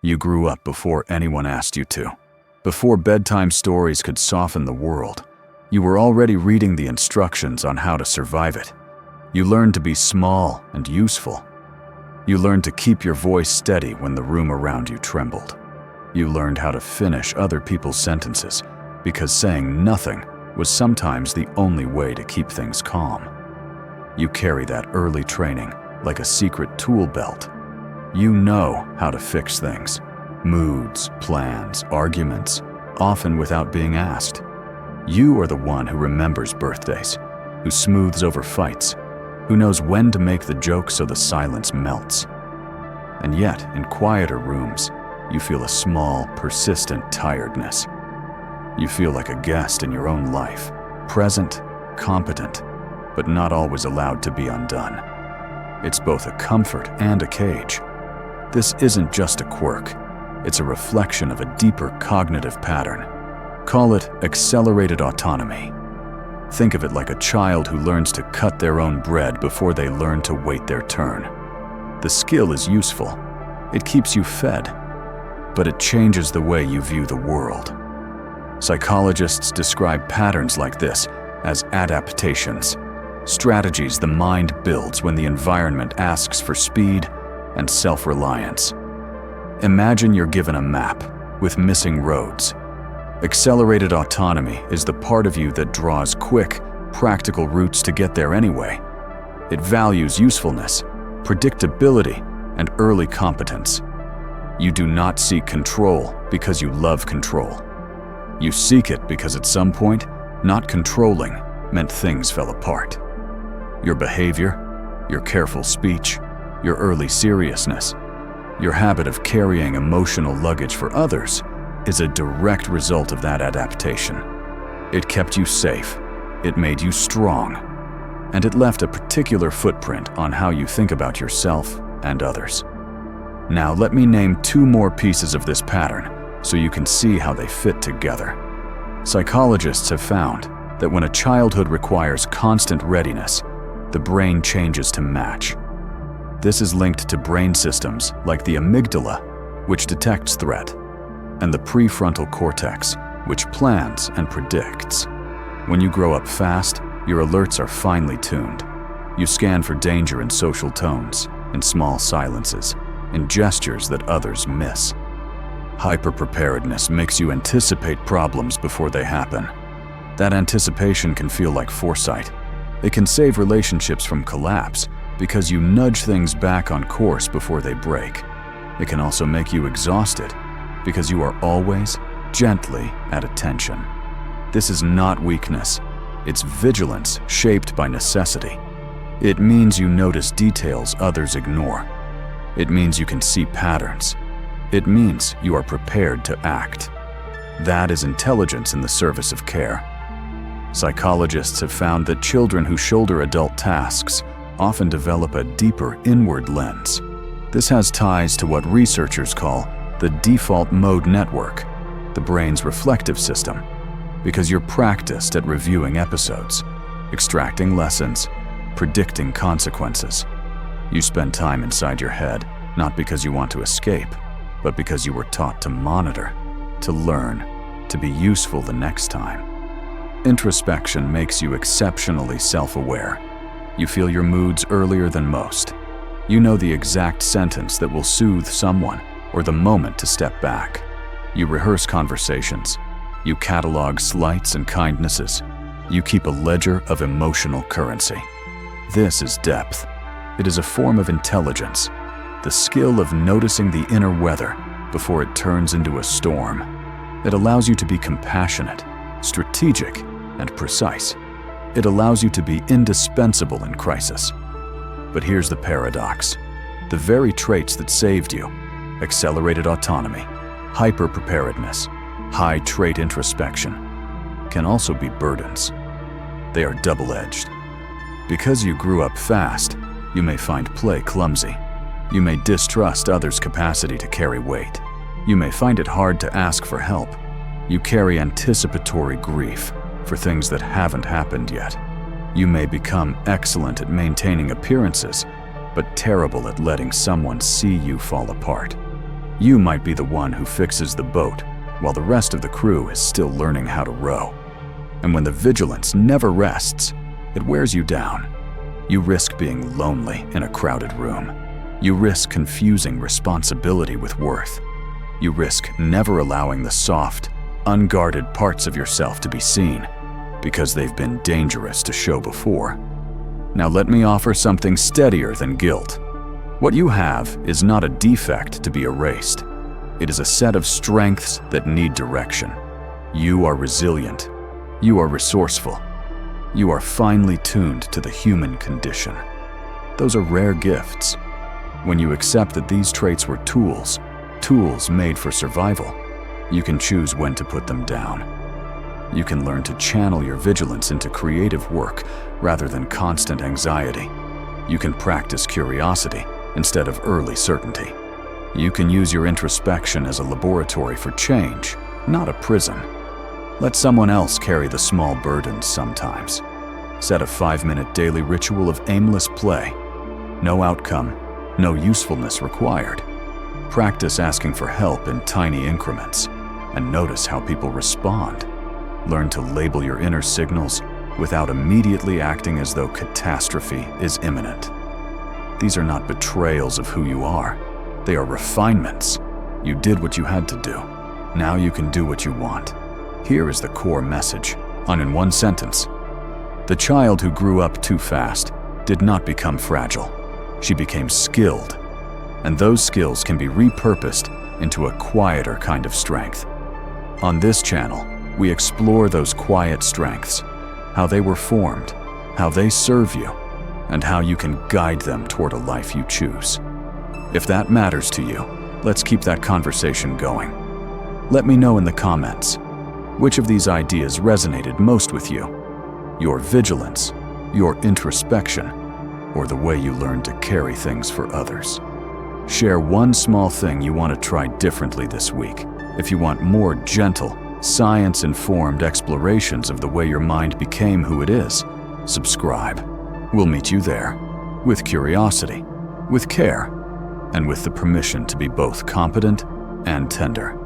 You grew up before anyone asked you to. Before bedtime stories could soften the world, you were already reading the instructions on how to survive it. You learned to be small and useful. You learned to keep your voice steady when the room around you trembled. You learned how to finish other people's sentences because saying nothing was sometimes the only way to keep things calm. You carry that early training like a secret tool belt. You know how to fix things, moods, plans, arguments, often without being asked. You are the one who remembers birthdays, who smooths over fights, who knows when to make the joke so the silence melts. And yet, in quieter rooms, you feel a small, persistent tiredness. You feel like a guest in your own life, present, competent, but not always allowed to be undone. It's both a comfort and a cage. This isn't just a quirk. It's a reflection of a deeper cognitive pattern. Call it accelerated autonomy. Think of it like a child who learns to cut their own bread before they learn to wait their turn. The skill is useful. It keeps you fed, but it changes the way you view the world. Psychologists describe patterns like this as adaptations, strategies the mind builds when the environment asks for speed and self-reliance. Imagine you're given a map with missing roads. Accelerated autonomy is the part of you that draws quick, practical routes to get there anyway. It values usefulness, predictability, and early competence. You do not seek control because you love control. You seek it because at some point, not controlling meant things fell apart. Your behavior, your careful speech, your early seriousness, your habit of carrying emotional luggage for others is a direct result of that adaptation. It kept you safe, it made you strong, and it left a particular footprint on how you think about yourself and others. Now let me name 2 more pieces of this pattern so you can see how they fit together. Psychologists have found that when a childhood requires constant readiness, the brain changes to match. This is linked to brain systems like the amygdala, which detects threat, and the prefrontal cortex, which plans and predicts. When you grow up fast, your alerts are finely tuned. You scan for danger in social tones, in small silences, in gestures that others miss. Hyper-preparedness makes you anticipate problems before they happen. That anticipation can feel like foresight. It can save relationships from collapse because you nudge things back on course before they break. It can also make you exhausted because you are always gently at attention. This is not weakness. It's vigilance shaped by necessity. It means you notice details others ignore. It means you can see patterns. It means you are prepared to act. That is intelligence in the service of care. Psychologists have found that children who shoulder adult tasks often develop a deeper inward lens. This has ties to what researchers call the default mode network, the brain's reflective system, because you're practiced at reviewing episodes, extracting lessons, predicting consequences. You spend time inside your head, not because you want to escape, but because you were taught to monitor, to learn, to be useful the next time. Introspection makes you exceptionally self-aware. You feel your moods earlier than most. You know the exact sentence that will soothe someone or the moment to step back. You rehearse conversations. You catalog slights and kindnesses. You keep a ledger of emotional currency. This is depth. It is a form of intelligence, the skill of noticing the inner weather before it turns into a storm. It allows you to be compassionate, strategic, and precise. It allows you to be indispensable in crisis. But here's the paradox. The very traits that saved you, accelerated autonomy, hyper-preparedness, high trait introspection, can also be burdens. They are double-edged. Because you grew up fast, you may find play clumsy. You may distrust others' capacity to carry weight. You may find it hard to ask for help. You carry anticipatory grief for things that haven't happened yet. You may become excellent at maintaining appearances, but terrible at letting someone see you fall apart. You might be the one who fixes the boat, while the rest of the crew is still learning how to row. And when the vigilance never rests, it wears you down. You risk being lonely in a crowded room. You risk confusing responsibility with worth. You risk never allowing the soft, unguarded parts of yourself to be seen, because they've been dangerous to show before. Now let me offer something steadier than guilt. What you have is not a defect to be erased. It is a set of strengths that need direction. You are resilient. You are resourceful. You are finely tuned to the human condition. Those are rare gifts. When you accept that these traits were tools made for survival, you can choose when to put them down. You can learn to channel your vigilance into creative work rather than constant anxiety. You can practice curiosity instead of early certainty. You can use your introspection as a laboratory for change, not a prison. Let someone else carry the small burdens sometimes. Set a 5-minute daily ritual of aimless play. No outcome, no usefulness required. Practice asking for help in tiny increments, and notice how people respond. Learn to label your inner signals without immediately acting as though catastrophe is imminent. These are not betrayals of who you are. They are refinements. You did what you had to do. Now you can do what you want. Here is the core message, in one sentence. The child who grew up too fast did not become fragile. She became skilled. And those skills can be repurposed into a quieter kind of strength. On this channel, we explore those quiet strengths, how they were formed, how they serve you, and how you can guide them toward a life you choose. If that matters to you, let's keep that conversation going. Let me know in the comments, which of these ideas resonated most with you? Your vigilance, your introspection, or the way you learn to carry things for others? Share one small thing you want to try differently this week. If you want more gentle, science-informed explorations of the way your mind became who it is, subscribe. We'll meet you there, with curiosity, with care, and with the permission to be both competent and tender.